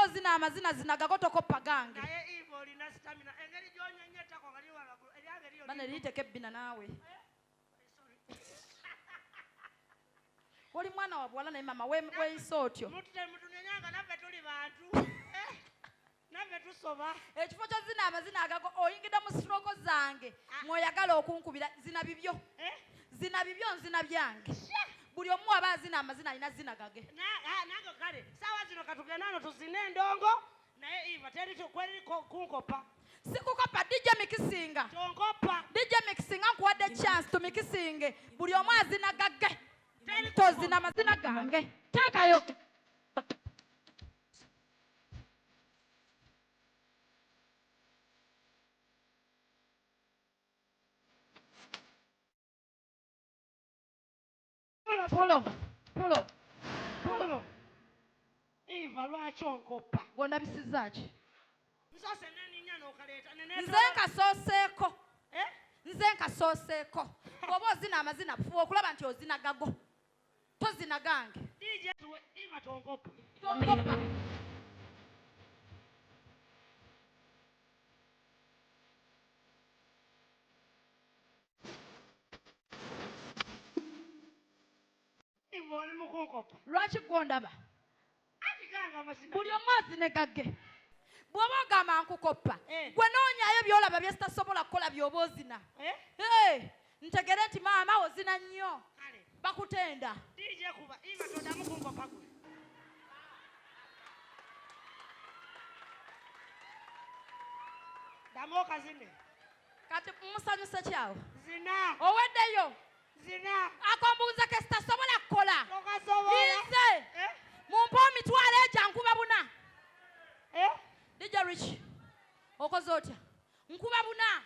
ozina amazina zinagako tokoppa gange. Naye Eva olina stamina. Engeri gy'onyonyettako nga liwala eryange lyo. Bana liiteko ebbina naawe. Oli mwana wa bwala naye mama weeyisa otyo. Mutunenyanga naffe tuli bantu. Naffe tusoba. Ekifo ky'ozina amazina agago oyingidde mu stroke zange mw'oyagala okunkubira zina bibyo. Zina bibyo nzina byange. Buli omu aba azina amazina alina zina gage. Nange kale saawa zino katugenda ano tuzine endongo naye Eva teri kweri kunkopa. Sikukopa DJ mikisinga. Tonkopa. DJ mikisinga nkuwadde chance tumikisinge. Buli omu azina gage. Tozina amazina gange. Teekayo. Pulo. Eva lwaki onkopa? Gondabisizza ki? Nsose neninya n'okaleeta Nze nkasooseeko. Bw'oba ozina amazina fuba okulaba nti ozina gago. Tozina gange. DJ Eva tonkopa. Tonkopa. Eva oli mukunkopa. Lwaki gwondaba? Atiganga amazina. Buli omu azine gage. Bw'oba ogamba nkukoppa gwe noonyayo by'olaba bye sitasobola kukola by'oba ozina. Ntegere nti maama ozina nnyo. Bakutenda. DJ kuba Eva todamu kunkopa gwe. Damu okazine. Kati musanyuse kyawo. Zina. Oweddeyo. Zina. Akombuuza ke sitasobola kukola. Tokasobola. Nze. Mumpe emitwalo egyo nkuba buna. DJ Rich. Okoze otya? Nkuba buna.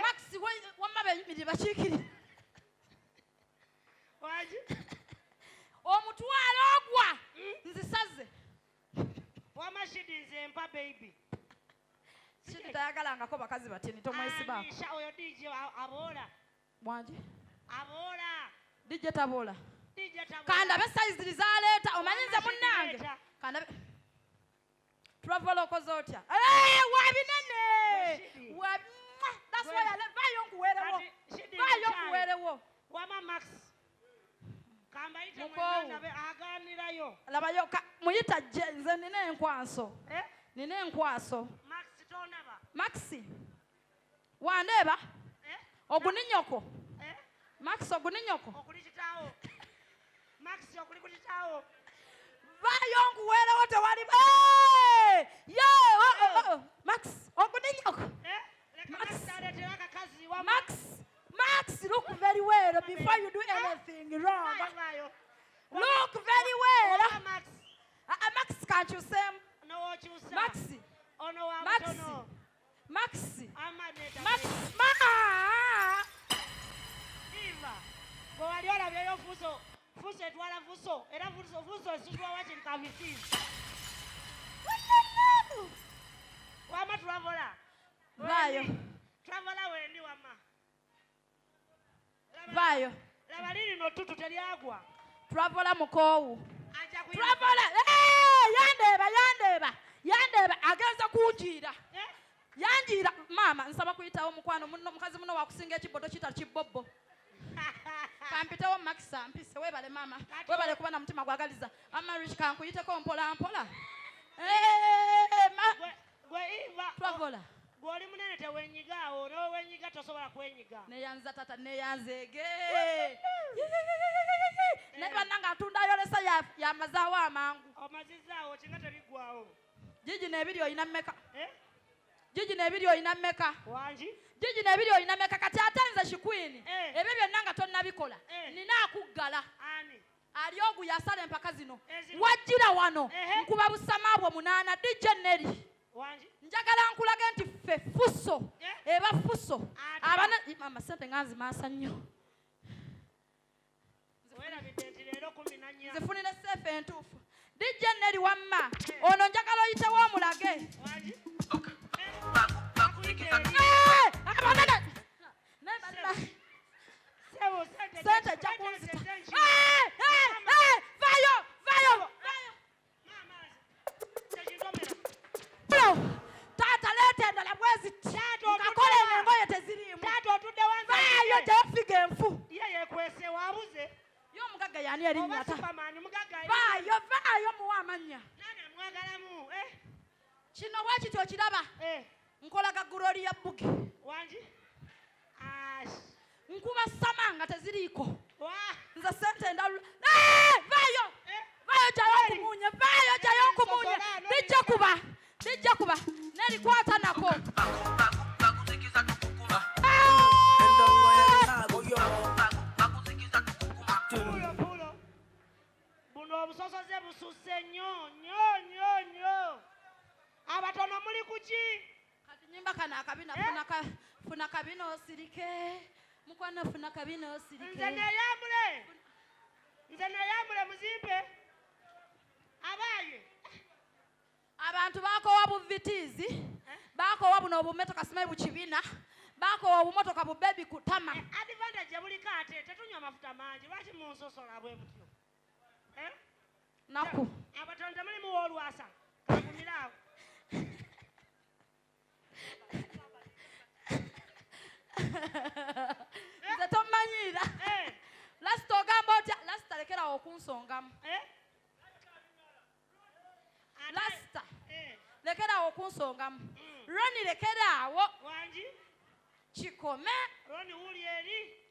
Maxi wamma beyimirire bakiikirire. Waji? Omutwalo ogwa nzisaze. Wama shidi nze mpa baby. Shidi tayagalangako bakazi batini tomwesibaako. Anisha oyo DJ aboola. Bwanji? Aboola. DJ taboola. DJ taboola. Kandabe size lizaleeta omanyi nze munnange. Kandabe. Travel okoze otya? Wabinene! That's why I let vayo nkuwerewo. Vayo nkuwerewo. Wama Max. Kamba ite mwana be aganirayo. Labayo muyita nze nina enkwaso. Nina enkwaso. Max tonaba. Maxi. Wandeba? Oguninyoko. Max oguninyoko. Okulititawo. Max okulititawo. Vayo nkuwerewo tewali. Max oguninyoko. Max, look very well before you do anything wrong. Look very well. Max, can't you say? Maxi. Maxi. Eva. Bwaliola byeyo fuso etwala fuso. Era fuso esitwa wati nkabisizi. Wama traveler. Vayo. Traveler wendi wama. Vayo. Labaliri no tutu teliagwa. Traveler mukowu. Traveler. Yandeba agenza kunjira. Yanjira mama nsaba kuyitawo mukwano munno mukazi muno wakusinga ekibodo kita kibobbo. Kampitawo Max mpise webale mama. Webale kuba na mutima gwagaliza. Ama Rich kankuyiteko mpola mpola. Gwe Eva. Traveler. Gwoli munene tewenyigaawo n'owenyiga tosobola kwenyiga. Neyanza tata neyanzege. Neba nanga atundayo lesa ya mazaawo amangu. Omazizaawo kinga tebiggwawo. Gigi n'ebiri oyina mmeka? Gigi n'ebiri oyina mmeka? Wangi? Gigi n'ebiri oyina mmeka kati ate nze Shequin. Ebyo byonna nga tonnabikola. Nina akuggala. Ani? Ali ogu yasala empaka zino. Wajjira wano. Nkuba busamaabwo 8 DJ Neri. Wangi? Njagala nkulage nti ffe fuso. Eba fuso. Abana mama sente nganzi maasa nnyo. Zifunire sefe entuufu. DJ Neri wamma. Ono njagala oyitewo omulage. Wangi? Abana. Sente jakunzita. Vayo. erinnya ta. Superman mugagga. Vaayo muwa amanya. Nana mwagalamu. Kino bwekityo okiraba. Nkolaga Gloria Bugi. Wanji? Nkuba sama nga teziriiko. Nze sente ndalu. Vaayo! Jayo nkumuunye. Dijja kuba. Nerikwata nako. Buno obusosoze bususse nnyo. Abatono muli kuki? Kati nyimba kana akabina funa kabina osirike. Mukwana funa kabina osirike. Nze neyambule muzimbe. Abaye. Abantu bakowa buvitizi. Bakowa buno obumotoka simanyi bukibina. Bakowa obumotoka bubebi kutama. Advantage buliko ate tetunywa amafuta mangi. Lwaki munsosola bwe mutyo? Naku. Abatono temulimu olwasa. Kakumirawo. Nze tomanyira. Lasita ogamba otya? Lasita lekerawo okunsongamu. Lasita lekerawo okunsongamu. Roni lekerawo. Wanji? Kikome. Roni wuli eri?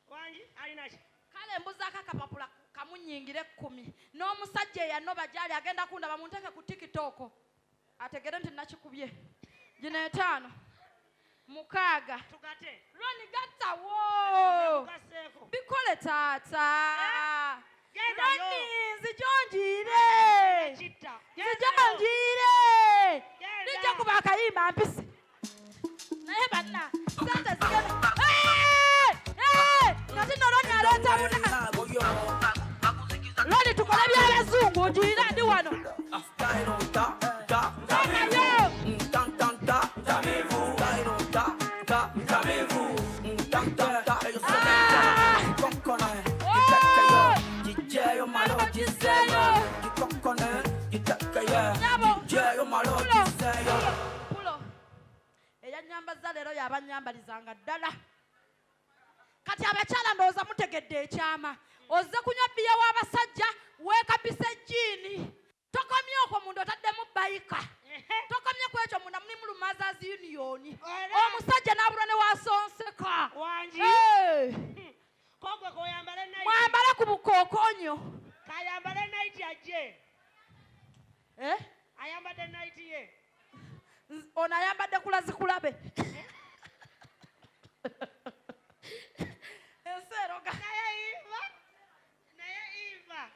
Wanji? Alinachi? Kale mbuzaako akapapula kamunyingire 10. N'omusajja eyanoba gyali agenda kundaba munteeke ku TikTok. Ategere nti nakikubye. Gino 5. 6. Tugate. Roni gattawo. Bikole taata. Roni nzijonjire. Nijja kuba akayimba mpise. Naye banna sente zigenda. Kati nno Roni aleeta buna. Roni tukole by'abazungu ojulira ndi wano. Eyanyambaza leero yabanyambalizanga ddala. Kati abakyala ndowooza mutegedde ekyama. Ozze kunywa bbiya w'abasajja weekapisa ejjiini. Tokomye okwo munda otaddemu bayika. Tokomye ku ekyo munda mulimu Lumazers Union. Omusajja n'abulwa ne wasonseka. Wanji? Kogwe koyambale naiti. Mwambale ku bukookonyo. Kayambale naiti ajje. Ayambadde naiti ye. Ono ayambadde kulazikulabe. Enseroga. Naye Eva.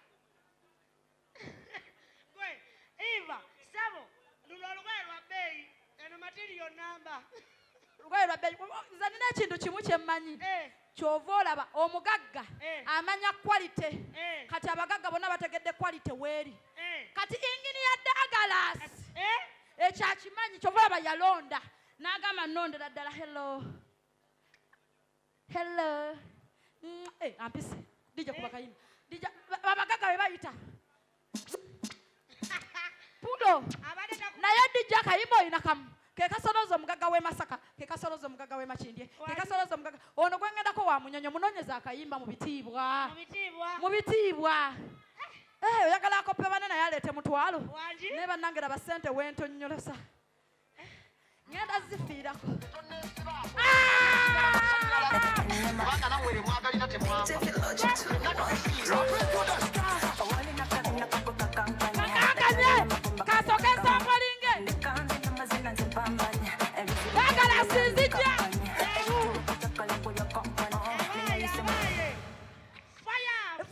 Gwe, Eva, sabo, luno olugoye lwa bbeeyi. Eno material number. Lugoye lwa bbeeyi. Nze nina ekintu kimu kye mmanyi. Kyova olaba omugagga amanya quality. Kati abagagga bonna bategedde quality weeri. Kati inginiya Douglas ekyakimanyi kyova olaba yalonda n'agamba nnondera ddala hello. Ampise dijja kuba kayima. Abagagga be bayita pudo naye dijja akayima olina kamu. Ke kasoloza omugagga w'e Masaka, ke kasoloza omugagga w'e Makindye, ke kasoloza omugagga ono gwe ngendako wa Munyonyo munoonyeza akayimba mu bitiibwa. Oyagala akoppe banne naye aleete mutwalo. Naye bannange laba ssente w'entonnyolosa. Ngenda zifiirako. Kasooke ensongolinge. Dagala sinzijja.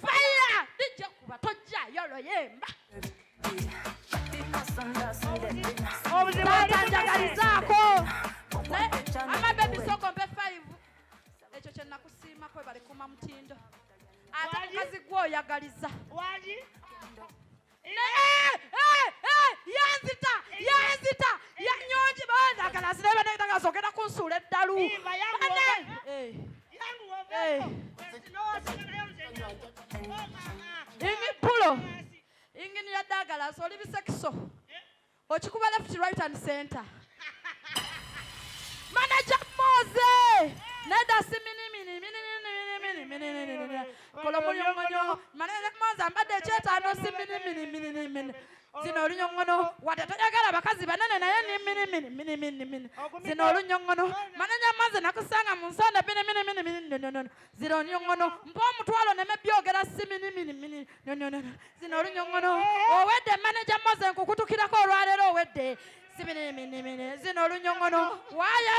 Fire! Dijja kuba tojjaayo loyemba. Tatanjagalizaako. Amabebi soko mpe 5. Ekyo kye nakusiimako bali kuma mutindo. Ate mukazi gwe oyagaliza. Yanzita. Yanyonji bandagala zirebe n'endagala zogenda kunsuula eddalu. Pulo. Ingini ya Douglas oli bisekiso. Okikuba left, right and center. Manager Mose. Neda si mini. kola omulunyongonyo manene mwanza mbadde ekyetaano si mini zino olunyongono wadde toyagala abakazi banene naye ni mini zino olunyongono manenya maze nakusanga mu nsonda mini zino olunyongono mpa omutwalo neme byogera si mini zino olunyongono owedde maneja moze nkukutukirako olwaleero owedde si mini zino olunyongono waayo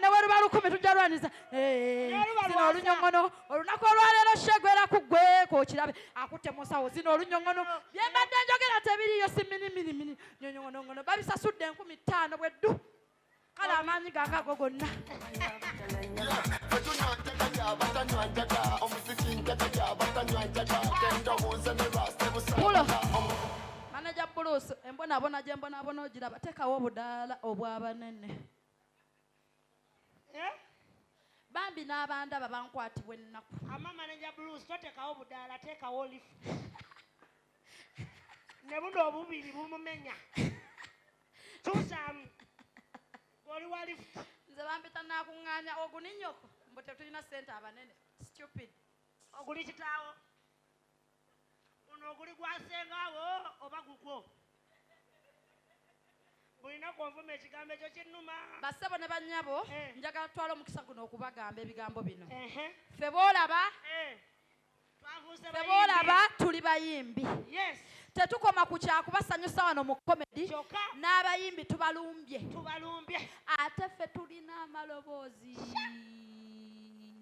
newe luba 10 tujja lwaniza zino olunyongono olunaku olwaleero shegwera ku gwe kokirabe akutte musawo zino olunyongono byembadde njogera tebiriyo si mini nyonyono babisasudde 15,000 bweddu kale amaanyi gangago gonna pulo maneja buluusi embonabona gye mbonabona ogiraba tekawo obudaala obw'abanene bambi n'abandaba bankwatibwa ennaku ama maneja buluusi totekawo budaala teekawo lifu ne buno obubiri bumumenya tusaamu oli wa lifu nze bampita nakuŋŋaanya oguninyoko mbu tetulina sente abanene stupid oguli kitaawo guno oguli gwasengaawo oba gugwo bulina konvuma ekigambo ekyo kinnuma bassebo ne bannyabo njagala tutwala omukisa guno okubagamba ebigambo bino ffe boolaba tuli bayimbi tetukoma ku kyakubasanyusa wano mu komedi n'abayimbi tubalumbye ate ffe tulina amaloboozi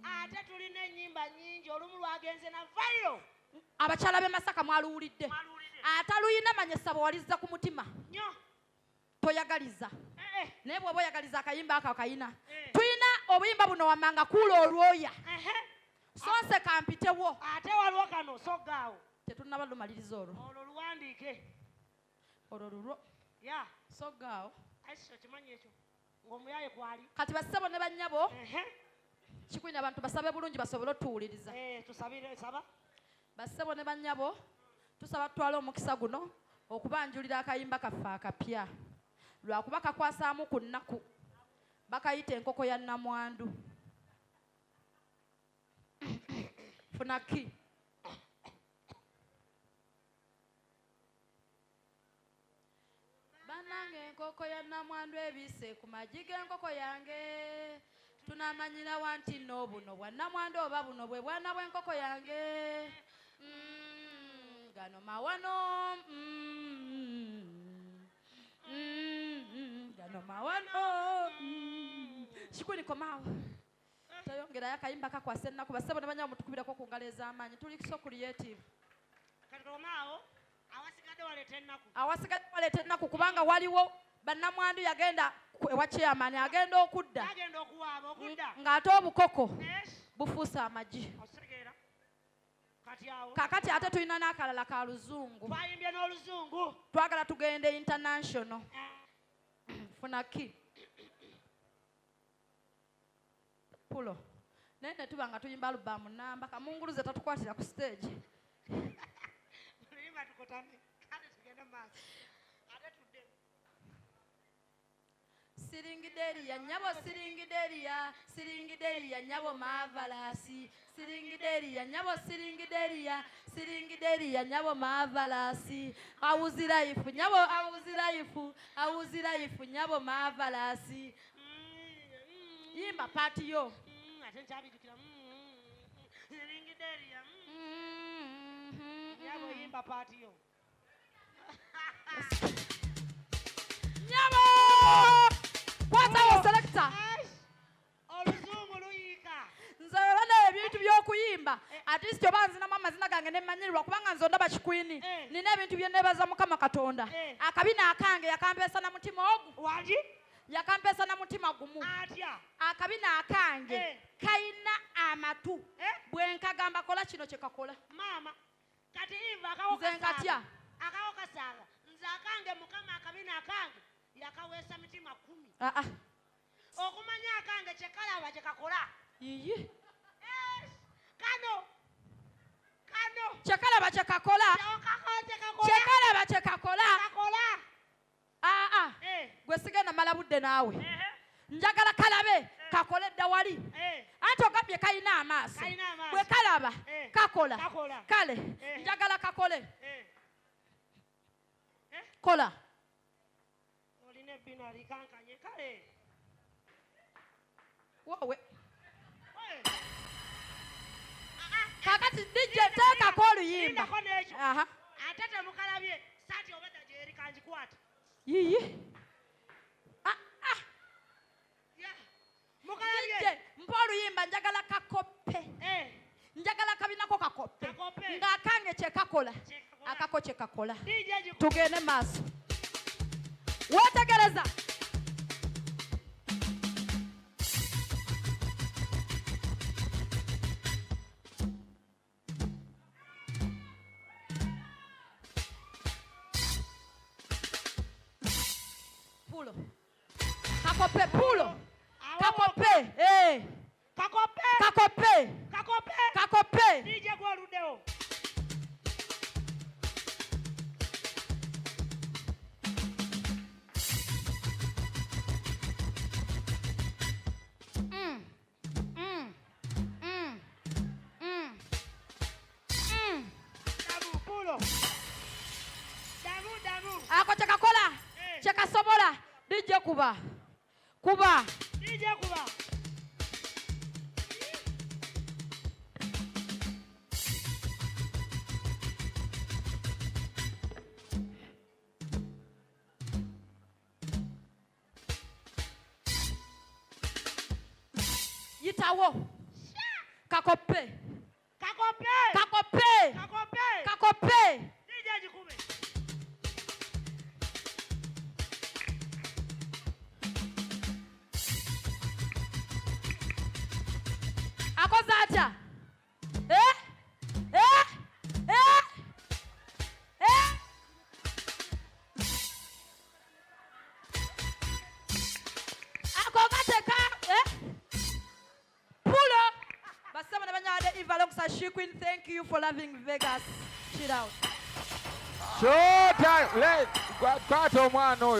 ate tulina ennyimba nnyingi olumu lwagenze na vairo abakyala b'e Masaka mwaluwulidde ataluyina manyesa bwewalizza ku mutima toyagaliza naye bw'oba oyagaliza akayimba ako akayina tulina obuyimba buno wammanga kuula olwoya sonse kampitewo ate waliwo kano soggaawo tetunaba lumaliriza olwo luwandiike olwo lulwo soggaawo kimanyi ekyo ng'omuyaye kwali kati bassebo ne bannyabo kikunya abantu basabe bulungi basobole otuwuliriza tusabire saba bassebo ne bannyabo tusaba tutwale omukisa guno okubanjulira akayimba kaffe akapya lwakuba kakwasaamu ku nnaku bakayita enkoko ya nnamwandu funaki banange enkoko ya nnamwandu ebise ku magi g'enkoko yange tunamanyira wanti nno buno bwa nnamwandu oba buno bwe bwana bw'enkoko yange gano mawano gano mawano kikuni komaawo toyongerayo akayimba kakwasa ennaku bassebo ne banyabo mutukubirako ku ngalo ez'amaanyi tuli so creative katomaawo awasigadde waleeta ennaku kubanga waliwo bannamwandu yagenda ewa chairman agenda okudda ng'ate obukoko bufuuse amagi kakati ate tulina n'akalala ka luzungu twagala tugende international funaki pulo naye ne tuba nga tuyimba alubamu namba kamunguluze tatukwatira ku stage siringideriya nyabo siringideriya siringideriya nyabo maavalasi siringideriya nyabo siringideriya nyabo maavalasi awuziraifu nyabo awuziraifu nyabo maavalasi yimba pati yo ate nkyabijjukira siringideriya nyabo yimba pati yo nyabo kwatawo selector oluzungu luyiika nze olana ebintu by'okuyimba at least oba nzinamu amazina gange nemmanyirirwa kubanga nze ondaba kikwini nina ebintu bye neebaza Mukama Katonda akabina akange yakampeesa na mutima ogu waki yakampeesa na mutima gumu atya akabina akange kayina amatu bwenkagamba kola kino kyekakola maama kati Eva nze nkatya akawo kasanga nze akange Mukama akabina akange yakaweesa mitima 10 okumanya akange kyekalaba kyekakola yiyi kano kyekalaba kyekakola kyekalaba kyekakola gwe sigenda mala budde naawe njagala kalabe kakole dda wali anti ogambye kalina amaaso Kalina amaaso. bwe kalaba kakola Kakola. kale njagala kakole kola olina ebbino alikankanye kale wowe Oye. kakati DJ teekako oluyimba Lindako n'ekyo. aha Ate temukalabye saati obedda gyeri kangikwata. yiyi Yeah. Mukalabye. DJ mpa oluyimba njagala kakoppe njagala kabinako kakoppe Kakoppe. ng'akange kyekakola Kyekakola. akako kyekakola DJ Jiku. tugende maaso wetegereza pulo kakoppe pulo kakoppe Kakoppe. kakoppe Kakoppe. kakoppe DJ gwoluddewo. Damu pulo. Damu. ako kyekakola kyekasobola DJ kuba DJ kuba. yitawo kakoppe Kakoppe. kakoppe Kakoppe. kakoppe DJ Jikume. akoze atya ako gateka pulo basaba ne banyade Eva Shequin, thank you for loving Vegas. Chill out. Showtime. Kwata omwana oyo.